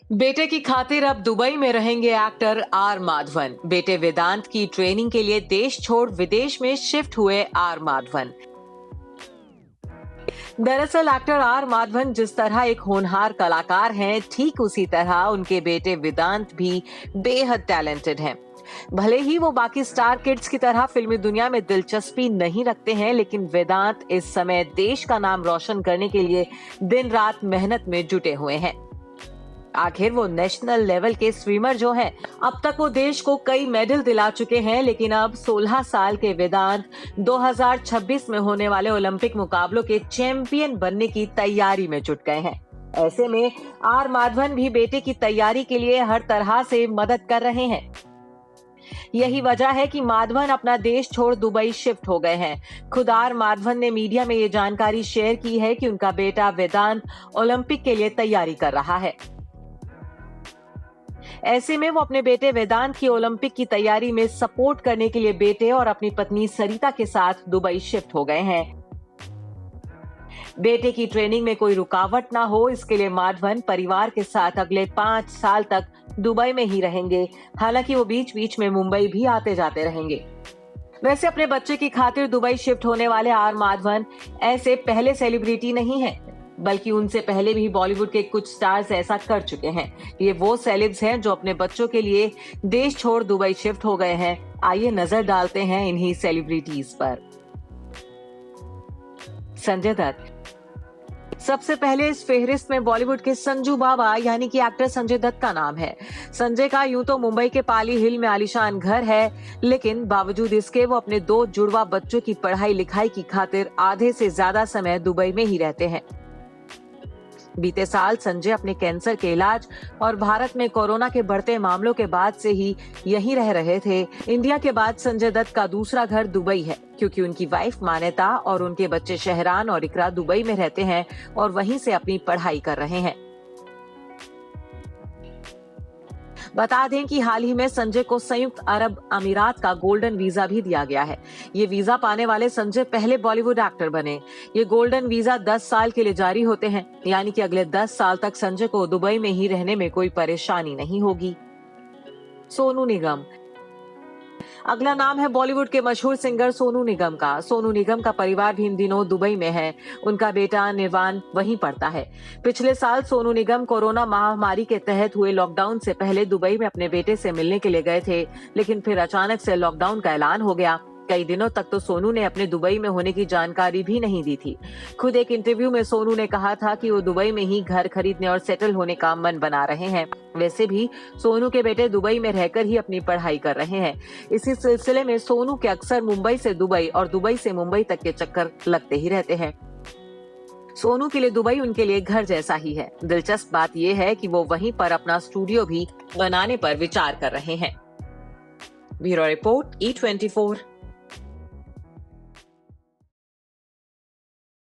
बेटे की खातिर अब दुबई में रहेंगे एक्टर आर माधवन। बेटे वेदांत की ट्रेनिंग के लिए देश छोड़ विदेश में शिफ्ट हुए आर माधवन। दरअसल एक्टर आर माधवन जिस तरह एक होनहार कलाकार हैं, ठीक उसी तरह उनके बेटे वेदांत भी बेहद टैलेंटेड हैं। भले ही वो बाकी स्टार किड्स की तरह फिल्मी दुनिया में दिलचस्पी नहीं रखते हैं, लेकिन वेदांत इस समय देश का नाम रोशन करने के लिए दिन रात मेहनत में जुटे हुए हैं। आखिर वो नेशनल लेवल के स्विमर जो हैं, अब तक वो देश को कई मेडल दिला चुके हैं, लेकिन अब 16 साल के वेदांत 2026 में होने वाले ओलंपिक मुकाबलों के चैंपियन बनने की तैयारी में जुट गए हैं। ऐसे में आर माधवन भी बेटे की तैयारी के लिए हर तरह से मदद कर रहे हैं। यही वजह है कि माधवन अपना देश छोड़ दुबई शिफ्ट हो गए हैं। खुद आर माधवन ने मीडिया में ये जानकारी शेयर की है कि उनका बेटा वेदांत ओलंपिक के लिए तैयारी कर रहा है। ऐसे में वो अपने बेटे वेदांत की ओलंपिक की तैयारी में सपोर्ट करने के लिए बेटे और अपनी पत्नी सरिता के साथ दुबई शिफ्ट हो गए हैं। बेटे की ट्रेनिंग में कोई रुकावट ना हो, इसके लिए माधवन परिवार के साथ अगले 5 साल तक दुबई में ही रहेंगे। हालांकि वो बीच बीच में मुंबई भी आते जाते रहेंगे। वैसे अपने बच्चे की खातिर दुबई शिफ्ट होने वाले आर माधवन ऐसे पहले सेलिब्रिटी नहीं हैं, बल्कि उनसे पहले भी बॉलीवुड के कुछ स्टार्स ऐसा कर चुके हैं। ये वो सेलेब्स हैं जो अपने बच्चों के लिए देश छोड़ दुबई शिफ्ट हो गए हैं। आइए नजर डालते हैं इन्हीं सेलिब्रिटीज पर। संजय दत्त सबसे पहले इस फेहरिस्त में बॉलीवुड के संजू बाबा यानी कि एक्टर संजय दत्त का नाम है। संजय का यूं तो मुंबई के पाली हिल में आलीशान घर है, लेकिन बावजूद इसके वो अपने 2 जुड़वा बच्चों की पढ़ाई लिखाई की खातिर आधे से ज्यादा समय दुबई में ही रहते हैं। बीते साल संजय अपने कैंसर के इलाज और भारत में कोरोना के बढ़ते मामलों के बाद से ही यहीं रह रहे थे। इंडिया के बाद संजय दत्त का दूसरा घर दुबई है, क्योंकि उनकी वाइफ मान्यता और उनके बच्चे शहरान और इकरा दुबई में रहते हैं और वहीं से अपनी पढ़ाई कर रहे हैं। बता दें कि हाल ही में संजय को संयुक्त अरब अमीरात का गोल्डन वीजा भी दिया गया है। ये वीजा पाने वाले संजय पहले बॉलीवुड एक्टर बने। ये गोल्डन वीजा 10 साल के लिए जारी होते हैं, यानी कि अगले 10 साल तक संजय को दुबई में ही रहने में कोई परेशानी नहीं होगी। सोनू निगम अगला नाम है बॉलीवुड के मशहूर सिंगर सोनू निगम का। सोनू निगम का परिवार भी इन दिनों दुबई में है। उनका बेटा निर्वाण वहीं पढ़ता है। पिछले साल सोनू निगम कोरोना महामारी के तहत हुए लॉकडाउन से पहले दुबई में अपने बेटे से मिलने के लिए गए थे, लेकिन फिर अचानक से लॉकडाउन का ऐलान हो गया। कई दिनों तक तो सोनू ने अपने दुबई में होने की जानकारी भी नहीं दी थी। खुद एक इंटरव्यू में सोनू ने कहा था कि वो दुबई में ही घर खरीदने और सेटल होने का मन बना रहे हैं। वैसे भी सोनू के बेटे दुबई में रहकर ही अपनी पढ़ाई कर रहे हैं। इसी सिलसिले में सोनू के अक्सर मुंबई से दुबई और दुबई से मुंबई तक के चक्कर लगते ही रहते हैं। सोनू के लिए दुबई उनके लिए घर जैसा ही है। दिलचस्प बात यह है कि वो वहीं पर अपना स्टूडियो भी बनाने पर विचार कर रहे हैं। Bureau report E24।